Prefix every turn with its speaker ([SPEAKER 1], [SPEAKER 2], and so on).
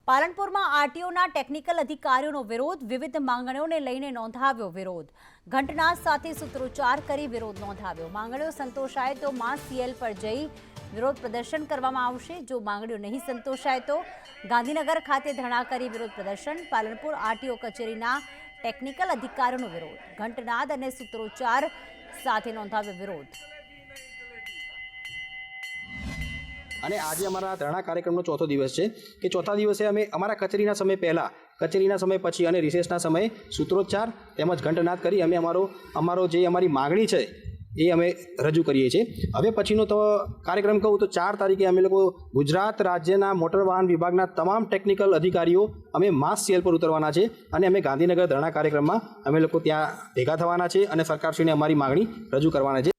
[SPEAKER 1] પાલનપુરમાં આરટીઓના technical અધિકારીઓનો વિરોધ, વિવિધ માંગણીઓને લઈને નોંધાવ્યો વિરોધ. ઘંટનાદ સાથે સૂત્રોચ્ચાર કરી વિરોધ નોંધાવ્યો. માંગણીઓ સંતોષાય તો માસ સીએલ પર જઈ વિરોધ પ્રદર્શન કરવામાં આવશે. જો માંગણીઓ નહીં સંતોષાય તો ગાંધીનગર ખાતે ધરણા કરી વિરોધ પ્રદર્શન. પાલનપુર આરટીઓ કચેરીના ટેકનિકલ અધિકારીઓનો વિરોધ, ઘંટનાદ અને સૂત્રોચ્ચાર સાથે નોંધાવ્યો વિરોધ.
[SPEAKER 2] અને આજે અમારા ધરણા કાર્યક્રમનો ચોથો દિવસ છે કે ચોથા દિવસે અમે અમારા કચેરીના સમય પહેલાં, કચેરીના સમય પછી અને રિસેસના સમયે સૂત્રોચ્ચાર તેમજ ઘંટનાદ કરી અમે અમારો જે અમારી માગણી છે એ અમે રજૂ કરીએ છીએ. હવે પછીનો તો કાર્યક્રમ કહું તો 4 તારીખે અમે લોકો ગુજરાત રાજ્યના મોટર વાહન વિભાગના તમામ ટેકનિકલ અધિકારીઓ અમે માસ સીએલ પર ઉતરવાના છે અને અમે ગાંધીનગર ધરણા કાર્યક્રમમાં અમે લોકો ત્યાં ભેગા થવાના છે અને સરકારશ્રીને અમારી માગણી રજૂ કરવાના છે.